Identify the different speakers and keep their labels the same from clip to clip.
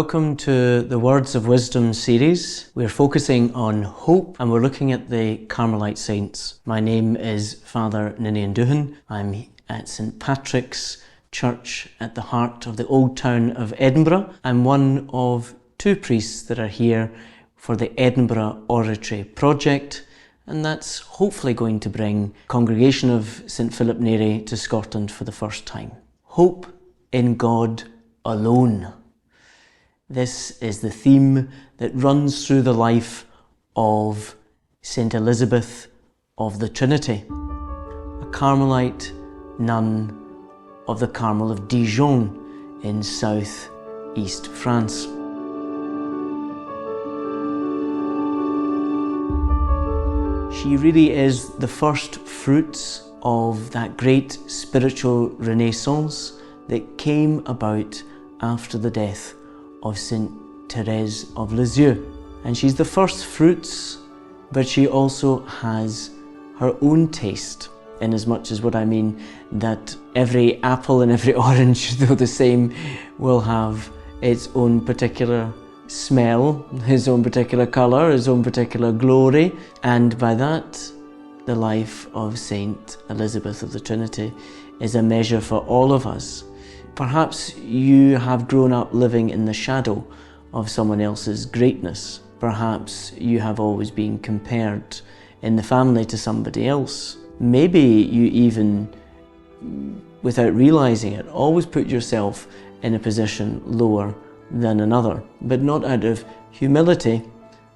Speaker 1: Welcome to the Words of Wisdom series. We're focusing on hope and we're looking at the Carmelite saints. My name is Father Ninian Doohan. I'm at St Patrick's Church at the heart of the old town of Edinburgh. I'm one of two priests that are here for the Edinburgh Oratory Project, and that's hopefully going to bring Congregation of St Philip Neri to Scotland for the first time. Hope in God alone. This is the theme that runs through the life of St Elizabeth of the Trinity, a Carmelite nun of the Carmel of Dijon in south-east France. She really is the first fruits of that great spiritual renaissance that came about after the death of Saint Therese of Lisieux. And she's the first fruits, but she also has her own taste, in as much as what I mean that every apple and every orange, though the same, will have its own particular smell, his own particular colour, his own particular glory. And by that, the life of Saint Elizabeth of the Trinity is a measure for all of us. Perhaps you have grown up living in the shadow of someone else's greatness. Perhaps you have always been compared in the family to somebody else. Maybe you even, without realising it, always put yourself in a position lower than another, but not out of humility,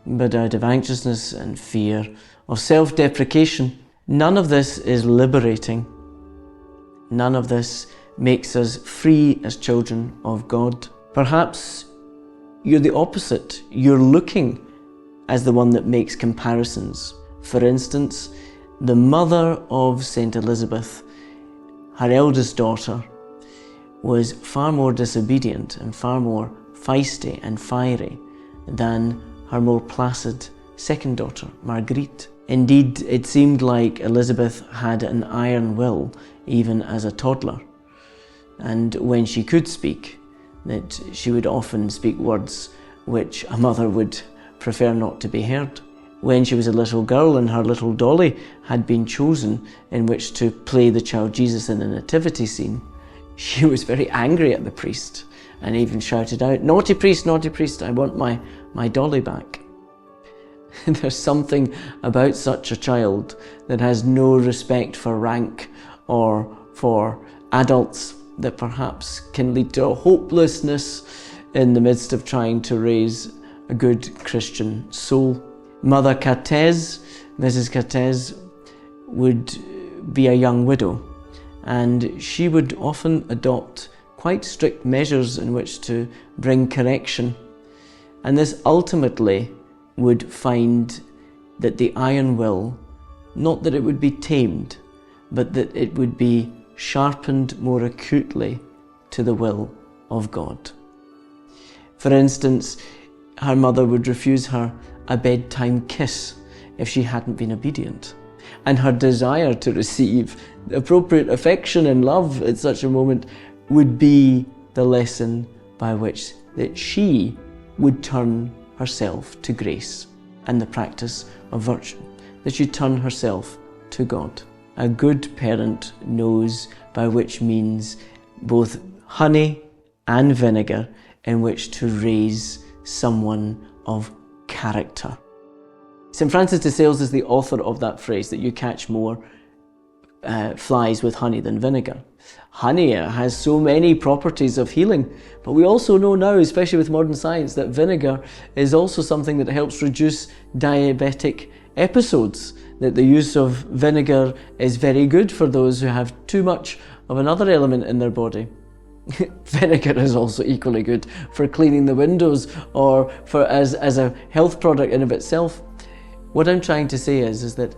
Speaker 1: but out of anxiousness and fear, of self-deprecation. None of this is liberating. None of this makes us free as children of God. Perhaps you're the opposite. You're looking as the one that makes comparisons. For instance, the mother of Saint Elizabeth, her eldest daughter, was far more disobedient and far more feisty and fiery than her more placid second daughter, Marguerite. Indeed, it seemed like Elizabeth had an iron will even as a toddler. And when she could speak, that she would often speak words which a mother would prefer not to be heard. When she was a little girl and her little dolly had been chosen in which to play the child Jesus in the nativity scene, she was very angry at the priest and even shouted out, naughty priest, I want my dolly back." There's something about such a child that has no respect for rank or for adults that perhaps can lead to a hopelessness in the midst of trying to raise a good Christian soul. Mother Catez, Mrs. Catez, would be a young widow, and she would often adopt quite strict measures in which to bring correction. And this ultimately would find that the iron will, not that it would be tamed, but that it would be sharpened more acutely to the will of God. For instance, her mother would refuse her a bedtime kiss if she hadn't been obedient. And her desire to receive appropriate affection and love at such a moment would be the lesson by which that she would turn herself to grace and the practice of virtue, that she'd turn herself to God. A good parent knows by which means both honey and vinegar in which to raise someone of character. St Francis de Sales is the author of that phrase that you catch more flies with honey than vinegar. Honey has so many properties of healing, but we also know now, especially with modern science, that vinegar is also something that helps reduce diabetic episodes, that the use of vinegar is very good for those who have too much of another element in their body. Vinegar is also equally good for cleaning the windows or for as a health product in of itself. What I'm trying to say is that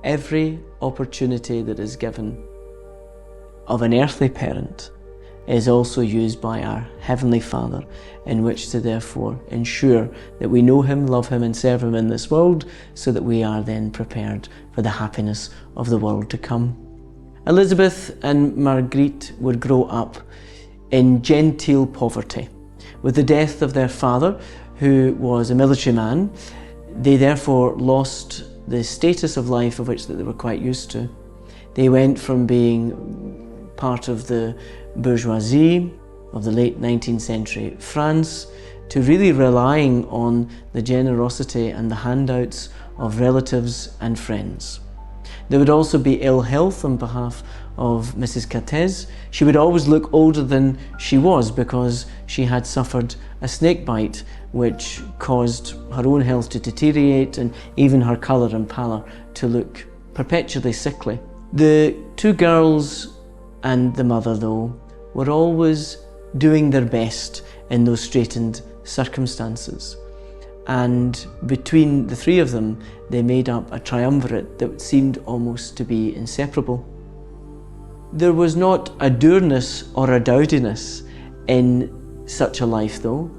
Speaker 1: every opportunity that is given of an earthly parent is also used by our Heavenly Father, in which to therefore ensure that we know Him, love Him and serve Him in this world, so that we are then prepared for the happiness of the world to come. Elizabeth and Marguerite would grow up in genteel poverty. With the death of their father, who was a military man, they therefore lost the status of life of which that they were quite used to. They went from being part of the bourgeoisie of the late 19th century France to really relying on the generosity and the handouts of relatives and friends. There would also be ill health on behalf of Mrs. Catez. She would always look older than she was because she had suffered a snake bite which caused her own health to deteriorate and even her colour and pallor to look perpetually sickly. The two girls and the mother, though, were always doing their best in those straitened circumstances. And between the three of them, they made up a triumvirate that seemed almost to be inseparable. There was not a dourness or a dowdiness in such a life, though.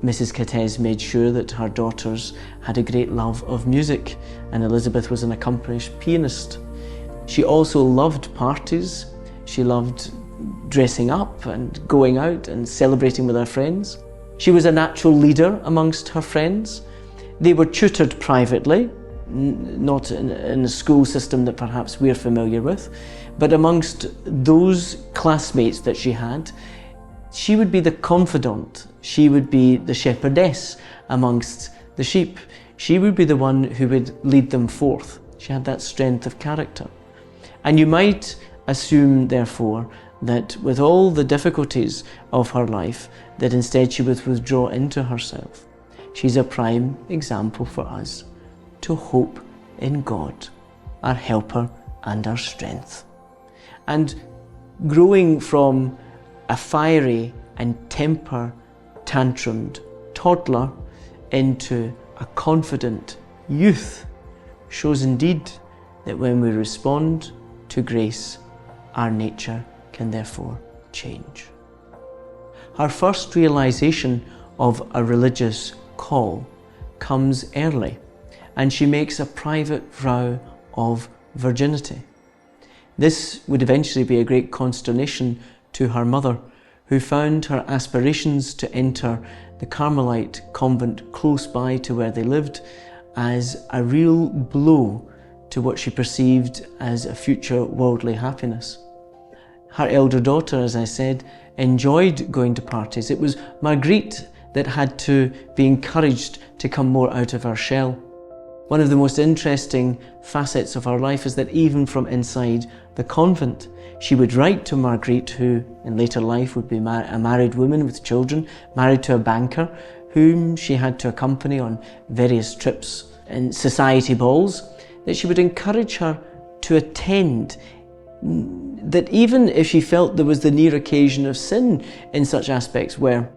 Speaker 1: Mrs. Catez made sure that her daughters had a great love of music, and Elizabeth was an accomplished pianist. She also loved parties. She loved dressing up and going out and celebrating with her friends. She was a natural leader amongst her friends. They were tutored privately, not in a school system that perhaps we're familiar with, but amongst those classmates that she had, she would be the confidant. She would be the shepherdess amongst the sheep. She would be the one who would lead them forth. She had that strength of character. And you might assume, therefore, that with all the difficulties of her life, that instead she would withdraw into herself. She's a prime example for us to hope in God, our helper and our strength. And growing from a fiery and temper-tantrumed toddler into a confident youth shows indeed that when we respond to grace, our nature can therefore change. Her first realization of a religious call comes early, and she makes a private vow of virginity. This would eventually be a great consternation to her mother, who found her aspirations to enter the Carmelite convent close by to where they lived as a real blow to what she perceived as a future worldly happiness. Her elder daughter, as I said, enjoyed going to parties. It was Marguerite that had to be encouraged to come more out of her shell. One of the most interesting facets of her life is that even from inside the convent, she would write to Marguerite, who in later life would be a married woman with children, married to a banker, whom she had to accompany on various trips and society balls, that she would encourage her to attend, that even if she felt there was the near occasion of sin in such aspects where,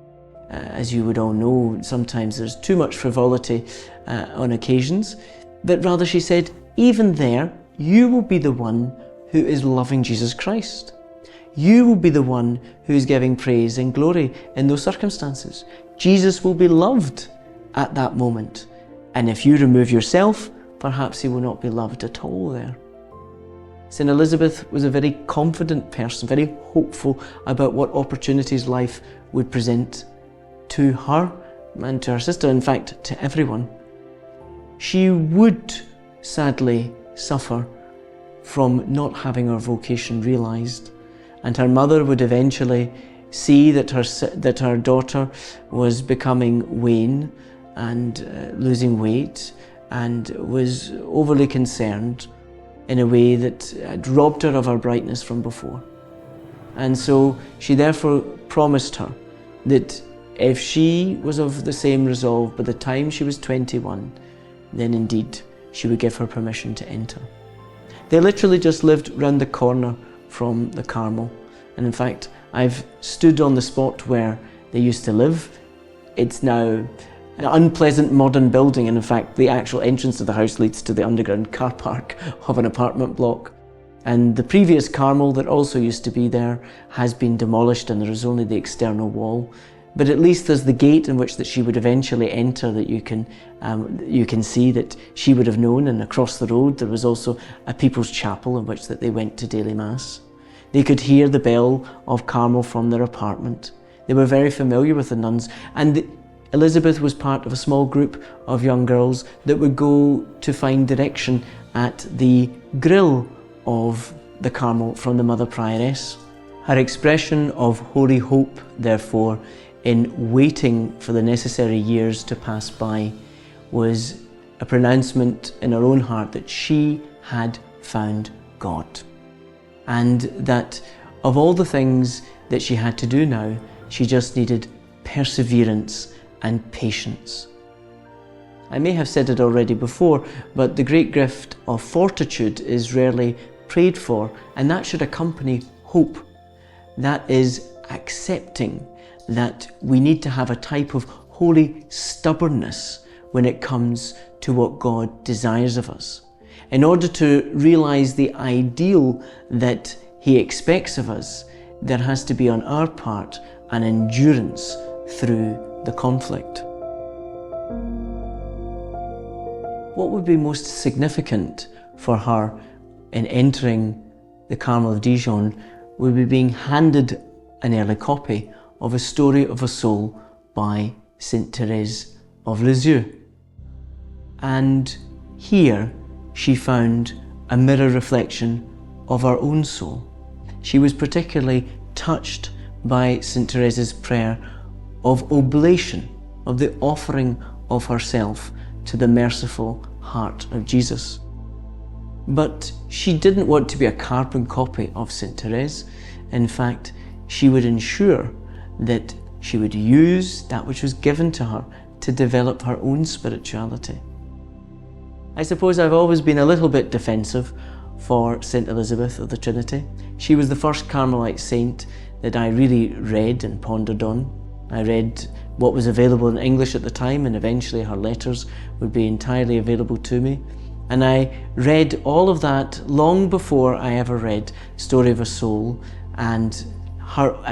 Speaker 1: as you would all know, sometimes there's too much frivolity on occasions, but rather she said, even there, you will be the one who is loving Jesus Christ. You will be the one who is giving praise and glory in those circumstances. Jesus will be loved at that moment. And if you remove yourself, perhaps he will not be loved at all there. St. Elizabeth was a very confident person, very hopeful about what opportunities life would present to her and to her sister, in fact, to everyone. She would sadly suffer from not having her vocation realized, and her mother would eventually see that her daughter was becoming wan and losing weight, and was overly concerned in a way that had robbed her of her brightness from before. And so she therefore promised her that if she was of the same resolve by the time she was 21, then indeed she would give her permission to enter. They literally just lived round the corner from the Carmel. And in fact, I've stood on the spot where they used to live. It's now an unpleasant modern building, and in fact the actual entrance to the house leads to the underground car park of an apartment block. And the previous Carmel that also used to be there has been demolished, and there is only the external wall. But at least there's the gate in which that she would eventually enter that you can see that she would have known, and across the road there was also a people's chapel in which that they went to daily mass. They could hear the bell of Carmel from their apartment. They were very familiar with the nuns, and Elizabeth was part of a small group of young girls that would go to find direction at the grill of the Carmel from the Mother Prioress. Her expression of holy hope, therefore, in waiting for the necessary years to pass by, was a pronouncement in her own heart that she had found God, and that of all the things that she had to do now, she just needed perseverance and patience. I may have said it already before, but the great gift of fortitude is rarely prayed for, and that should accompany hope. That is accepting that we need to have a type of holy stubbornness when it comes to what God desires of us. In order to realize the ideal that He expects of us, there has to be on our part an endurance through the conflict. What would be most significant for her in entering the Carmel of Dijon would be being handed an early copy of A Story of a Soul by Saint Therese of Lisieux. And here she found a mirror reflection of her own soul. She was particularly touched by Saint Therese's prayer of oblation, of the offering of herself to the merciful heart of Jesus. But she didn't want to be a carbon copy of Saint Therese. In fact, she would ensure that she would use that which was given to her to develop her own spirituality. I suppose I've always been a little bit defensive for Saint Elizabeth of the Trinity. She was the first Carmelite saint that I really read and pondered on. I read what was available in English at the time, and eventually her letters would be entirely available to me. And I read all of that long before I ever read Story of a Soul and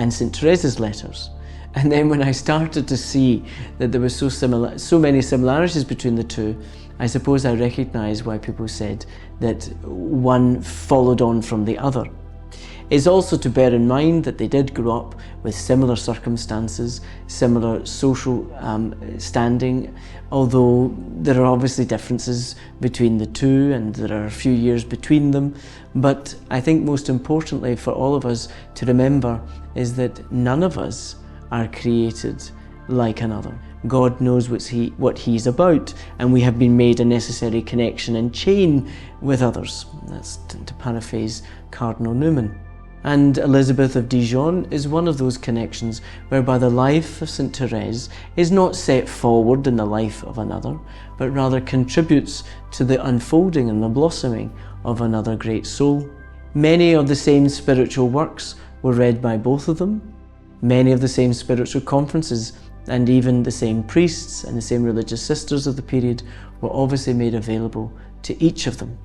Speaker 1: Saint Therese's letters. And then when I started to see that there were so many similarities between the two, I suppose I recognised why people said that one followed on from the other. It's also to bear in mind that they did grow up with similar circumstances, similar social standing, although there are obviously differences between the two and there are a few years between them. But I think most importantly for all of us to remember is that none of us are created like another. God knows what He's about, and we have been made a necessary connection and chain with others. That's to paraphrase Cardinal Newman. And Elizabeth of Dijon is one of those connections whereby the life of Saint Therese is not set forward in the life of another, but rather contributes to the unfolding and the blossoming of another great soul. Many of the same spiritual works were read by both of them. Many of the same spiritual conferences and even the same priests and the same religious sisters of the period were obviously made available to each of them.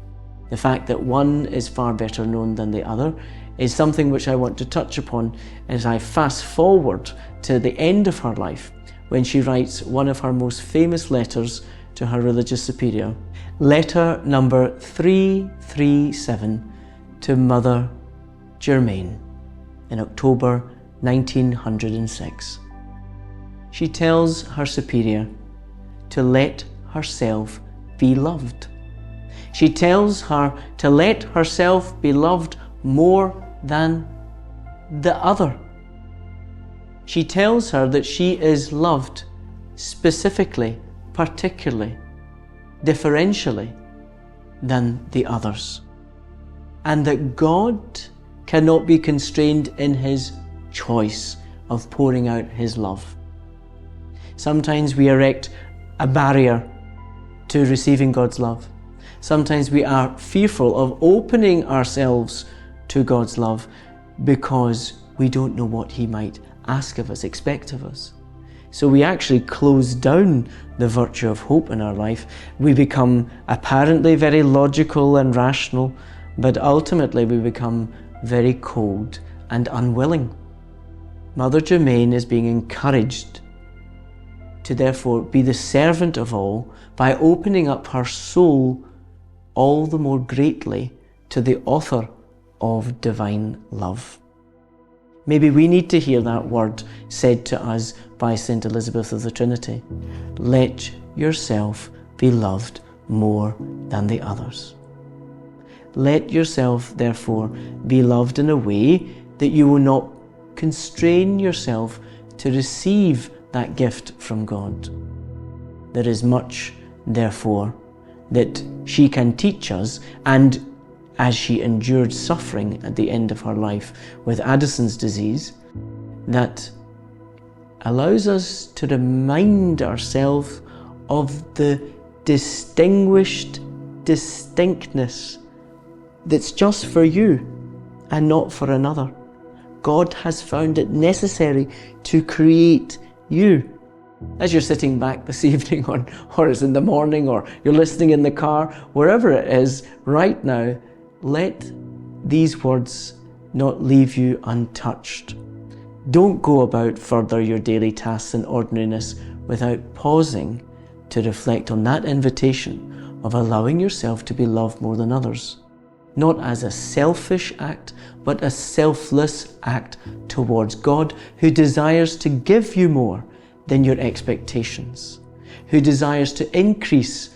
Speaker 1: The fact that one is far better known than the other is something which I want to touch upon as I fast forward to the end of her life, when she writes one of her most famous letters to her religious superior, letter number 337 to Mother Germaine in October 1906. She tells her superior to let herself be loved. She tells her to let herself be loved more than the other. She tells her that she is loved specifically, particularly, differentially than the others, and that God cannot be constrained in His choice of pouring out His love. Sometimes we erect a barrier to receiving God's love. Sometimes we are fearful of opening ourselves to God's love because we don't know what He might ask of us, expect of us. So we actually close down the virtue of hope in our life. We become apparently very logical and rational, but ultimately we become very cold and unwilling. Mother Germaine is being encouraged to therefore be the servant of all by opening up her soul all the more greatly to the author of divine love. Maybe we need to hear that word said to us by St. Elizabeth of the Trinity. Let yourself be loved more than the others. Let yourself, therefore, be loved in a way that you will not constrain yourself to receive that gift from God. There is much, therefore, that she can teach us, and as she endured suffering at the end of her life with Addison's disease, that allows us to remind ourselves of the distinguished distinctness that's just for you and not for another. God has found it necessary to create you. As you're sitting back this evening, or it's in the morning, or you're listening in the car, wherever it is right now, let these words not leave you untouched. Don't go about further your daily tasks and ordinariness without pausing to reflect on that invitation of allowing yourself to be loved more than others. Not as a selfish act, but a selfless act towards God, who desires to give you more than your expectations, who desires to increase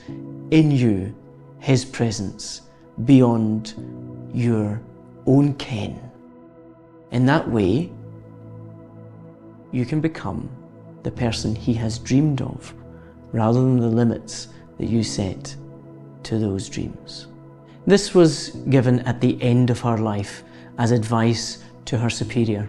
Speaker 1: in you His presence beyond your own ken. In that way, you can become the person He has dreamed of, rather than the limits that you set to those dreams. This was given at the end of her life as advice to her superior.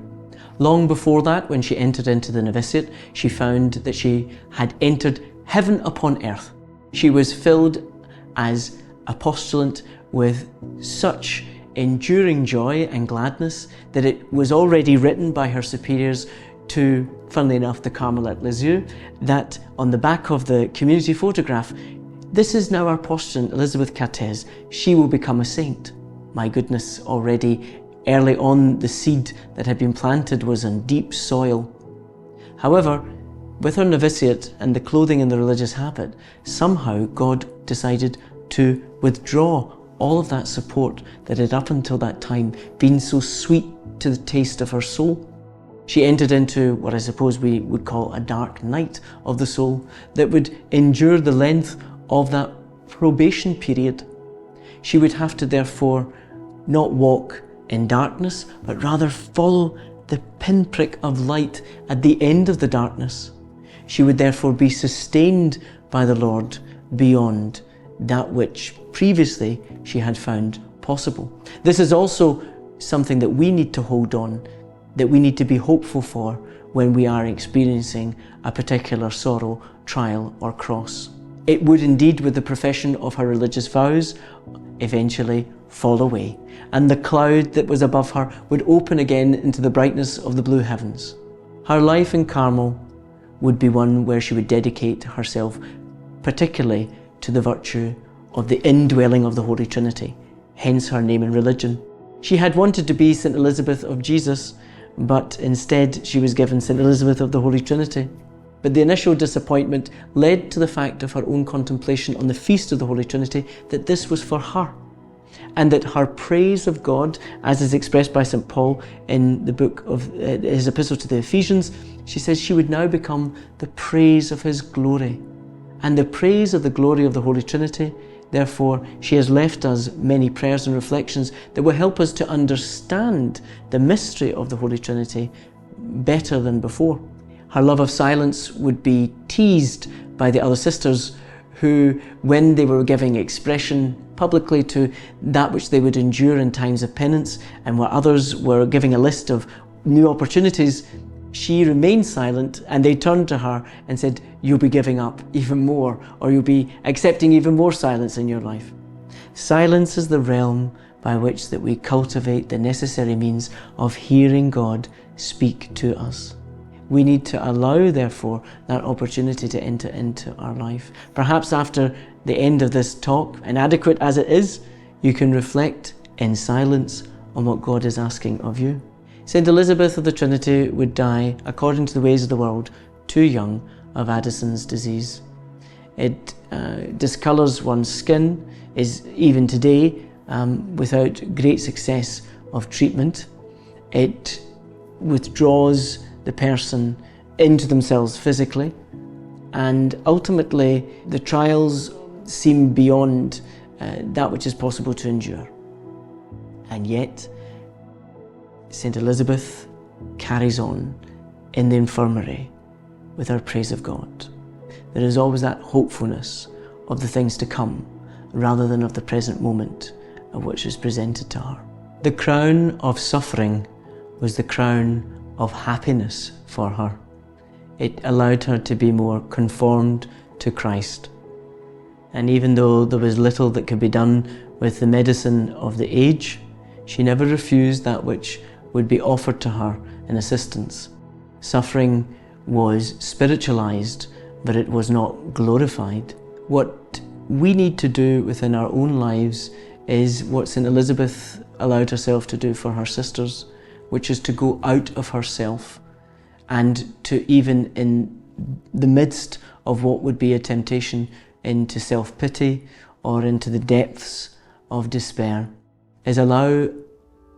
Speaker 1: Long before that, when she entered into the novitiate, she found that she had entered heaven upon earth. She was filled as a postulant with such enduring joy and gladness that it was already written by her superiors to, funnily enough, the Carmel at Dijon, that on the back of the community photograph, this is now our postulant, Elizabeth Catez. She will become a saint. My goodness, already early on the seed that had been planted was on deep soil. However, with her novitiate and the clothing and the religious habit, somehow God decided to withdraw all of that support that had up until that time been so sweet to the taste of her soul. She entered into what I suppose we would call a dark night of the soul that would endure the length of that probation period. She would have to therefore not walk in darkness, but rather follow the pinprick of light at the end of the darkness. She would therefore be sustained by the Lord beyond that which previously she had found possible. This is also something that we need to hold on, that we need to be hopeful for when we are experiencing a particular sorrow, trial, or cross. It would indeed, with the profession of her religious vows, eventually fall away, and the cloud that was above her would open again into the brightness of the blue heavens. Her life in Carmel would be one where she would dedicate herself particularly to the virtue of the indwelling of the Holy Trinity, hence her name and religion. She had wanted to be St. Elizabeth of Jesus, but instead she was given St. Elizabeth of the Holy Trinity. But the initial disappointment led to the fact of her own contemplation on the Feast of the Holy Trinity that this was for her, and that her praise of God, as is expressed by St. Paul in the book of his epistle to the Ephesians, she says she would now become the praise of His glory. And the praise of the glory of the Holy Trinity, therefore, she has left us many prayers and reflections that will help us to understand the mystery of the Holy Trinity better than before. Her love of silence would be teased by the other sisters who, when they were giving expression publicly to that which they would endure in times of penance, and where others were giving a list of new opportunities, she remained silent, and they turned to her and said, "You'll be giving up even more, or you'll be accepting even more silence in your life." Silence is the realm by which that we cultivate the necessary means of hearing God speak to us. We need to allow, therefore, that opportunity to enter into our life. Perhaps after the end of this talk, inadequate as it is, you can reflect in silence on what God is asking of you. St. Elizabeth of the Trinity would die, according to the ways of the world, too young, of Addison's disease. It discolours one's skin, is even today, without great success of treatment. It withdraws the person into themselves physically, and ultimately the trials seem beyond that which is possible to endure. And yet, St. Elizabeth carries on in the infirmary with her praise of God. There is always that hopefulness of the things to come, rather than of the present moment of which is presented to her. The crown of suffering was the crown of happiness for her. It allowed her to be more conformed to Christ. And even though there was little that could be done with the medicine of the age, she never refused that which would be offered to her in assistance. Suffering was spiritualized, but it was not glorified. What we need to do within our own lives is what St. Elizabeth allowed herself to do for her sisters, which is to go out of herself and to, even in the midst of what would be a temptation into self-pity or into the depths of despair, is allow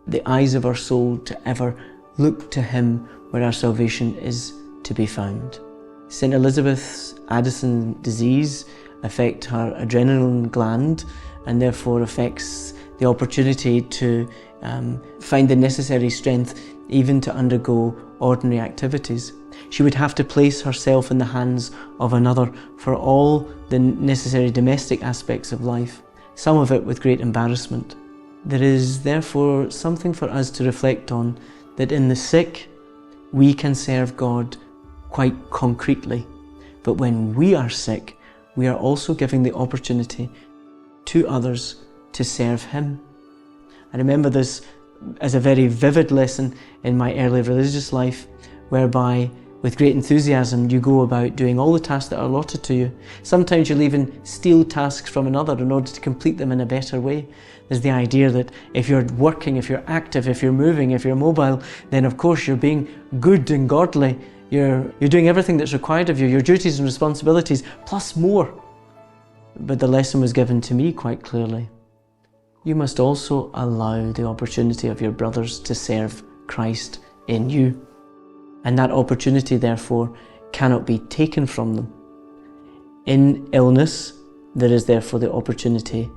Speaker 1: the eyes of our soul to ever look to Him where our salvation is to be found. St. Elizabeth's Addison disease affects her adrenaline gland and therefore affects the opportunity to find the necessary strength even to undergo ordinary activities. She would have to place herself in the hands of another for all the necessary domestic aspects of life, some of it with great embarrassment. There is therefore something for us to reflect on, that in the sick we can serve God quite concretely, but when we are sick, we are also giving the opportunity to others to serve Him. I remember this as a very vivid lesson in my early religious life, whereby with great enthusiasm you go about doing all the tasks that are allotted to you. Sometimes you'll even steal tasks from another in order to complete them in a better way. There's the idea that if you're working, if you're active, if you're moving, if you're mobile, then of course you're being good and godly. You're doing everything that's required of you, your duties and responsibilities, plus more. But the lesson was given to me quite clearly. You must also allow the opportunity of your brothers to serve Christ in you. And that opportunity, therefore, cannot be taken from them. In illness, there is therefore the opportunity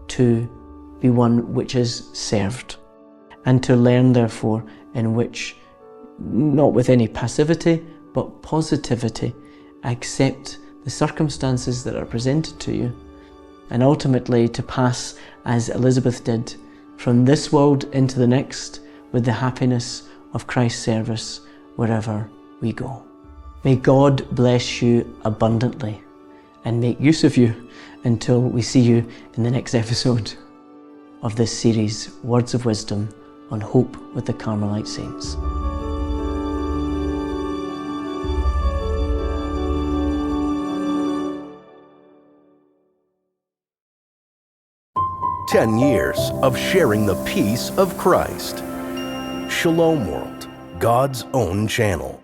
Speaker 1: to be one which is served, and to learn, therefore, in which, not with any passivity, but positivity, accept the circumstances that are presented to you, and ultimately to pass, as Elizabeth did, from this world into the next with the happiness of Christ's service wherever we go. May God bless you abundantly and make use of you until we see you in the next episode of this series, Words of Wisdom on Hope with the Carmelite Saints.
Speaker 2: Ten years of sharing the peace of Christ. Shalom World, God's own channel.